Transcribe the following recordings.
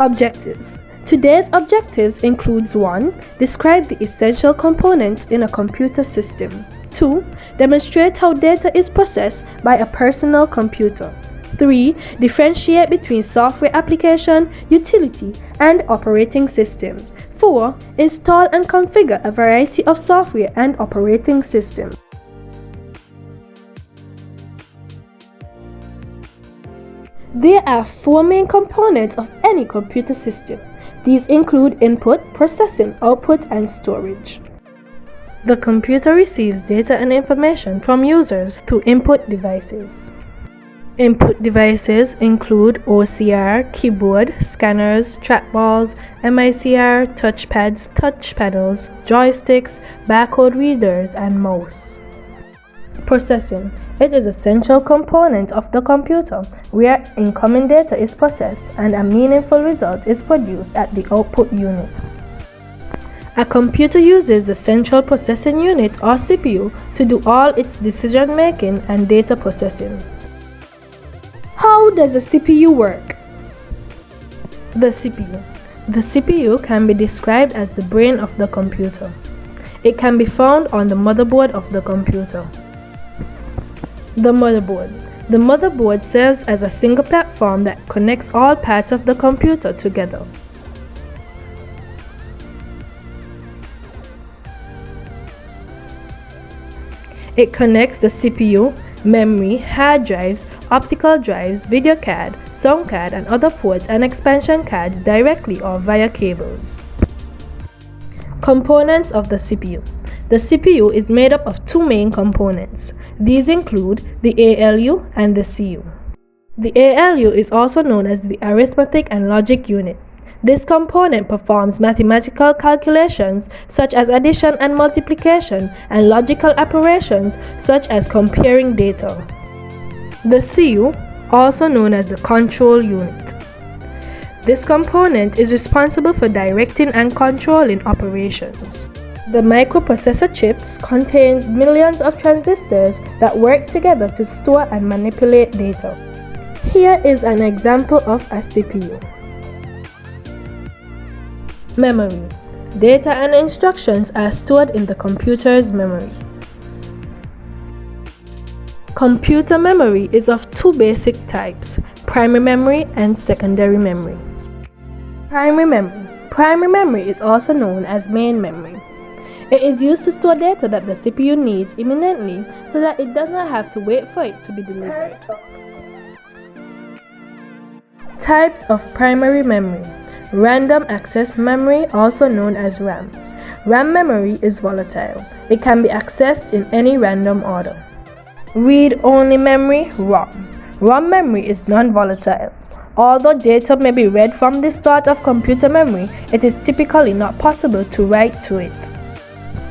Objectives. Today's objectives includes 1. Describe the essential components in a computer system. 2. Demonstrate how data is processed by a personal computer. 3. Differentiate between software application, utility, and operating systems. 4. Install and configure a variety of software and operating systems. There are 4 main components of any computer system. These include input, processing, output, and storage. The computer receives data and information from users through input devices. Input devices include OCR, keyboard, scanners, trackballs, MICR, touchpads, touch panels, joysticks, barcode readers, and mouse. Processing. It is an essential component of the computer where incoming data is processed and a meaningful result is produced at the output unit. A computer uses the central processing unit or CPU to do all its decision making and data processing. How does a CPU work? The CPU. The CPU can be described as the brain of the computer. It can be found on the motherboard of the computer. The motherboard. The motherboard serves as a single platform that connects all parts of the computer together. It connects the CPU, memory, hard drives, optical drives, video card, sound card, and other ports and expansion cards directly or via cables. Components of the CPU. The CPU is made up of 2 main components. These include the ALU and the CU. The ALU is also known as the arithmetic and logic unit. This component performs mathematical calculations such as addition and multiplication and logical operations such as comparing data. The CU, also known as the control unit. This component is responsible for directing and controlling operations. The microprocessor chips contains millions of transistors that work together to store and manipulate data. Here is an example of a CPU. Memory. Data and instructions are stored in the computer's memory. Computer memory is of 2 basic types, primary memory and secondary memory. Primary memory. Primary memory is also known as main memory. It is used to store data that the CPU needs imminently so that it does not have to wait for it to be delivered. Types of primary memory. Random access memory, also known as RAM. RAM memory is volatile. It can be accessed in any random order. Read-only memory, ROM. ROM memory is non-volatile. Although data may be read from this sort of computer memory, it is typically not possible to write to it.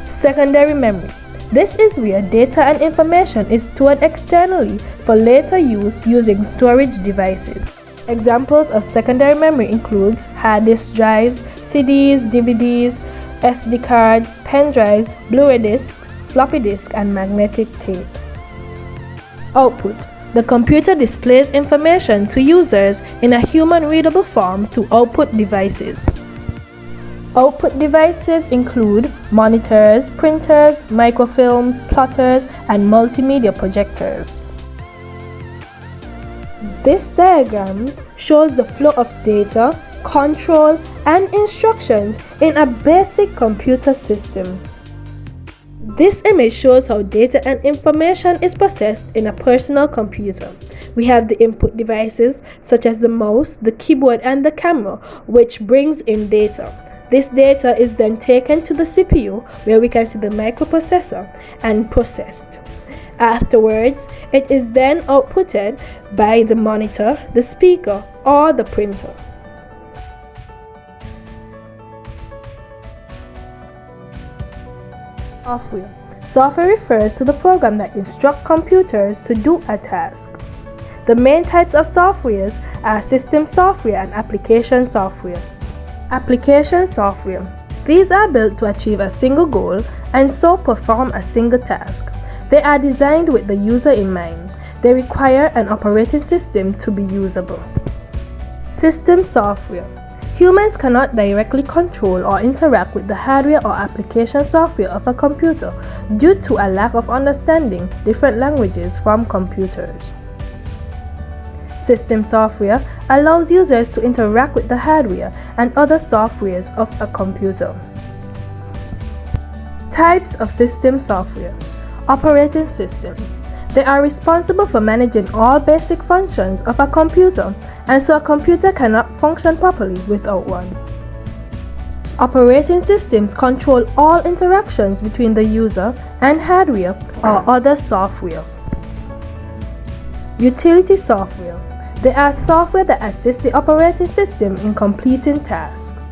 Secondary memory. This is where data and information is stored externally for later use using storage devices. Examples of secondary memory includes hard disk drives, CDs, DVDs, SD cards, pen drives, Blu-ray discs, floppy disk, and magnetic tapes. Output. The computer displays information to users in a human-readable form through output devices. Output devices include monitors, printers, microfilms, plotters, and multimedia projectors. This diagram shows the flow of data, control, and instructions in a basic computer system. This image shows how data and information is processed in a personal computer. We have the input devices such as the mouse, the keyboard, and the camera, which brings in data. This data is then taken to the CPU where we can see the microprocessor and processed. Afterwards, it is then outputted by the monitor, the speaker, or the printer. Software. Software refers to the program that instructs computers to do a task. The main types of softwares are system software and application software. Application software. These are built to achieve a single goal and so perform a single task. They are designed with the user in mind. They require an operating system to be usable. System software. Humans cannot directly control or interact with the hardware or application software of a computer due to a lack of understanding different languages from computers. System software allows users to interact with the hardware and other softwares of a computer. Types of system software. Operating systems. They are responsible for managing all basic functions of a computer, and so a computer cannot function properly without one. Operating systems control all interactions between the user and hardware or other software. Utility software. They are software that assist the operating system in completing tasks.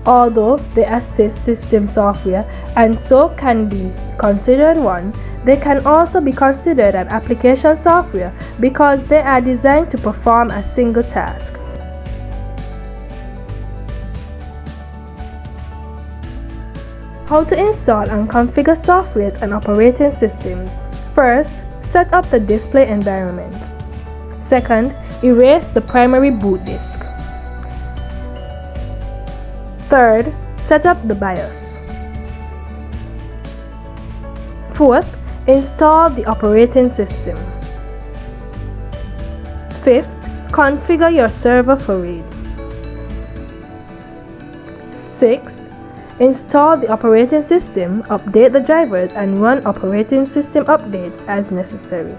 Although they assist system software and so can be considered one, they can also be considered an application software because they are designed to perform a single task. How to install and configure softwares and operating systems. First, set up the display environment. Second, erase the primary boot disk. Third, set up the BIOS. Fourth, install the operating system. Fifth, configure your server for RAID. Sixth, install the operating system, update the drivers, and run operating system updates as necessary.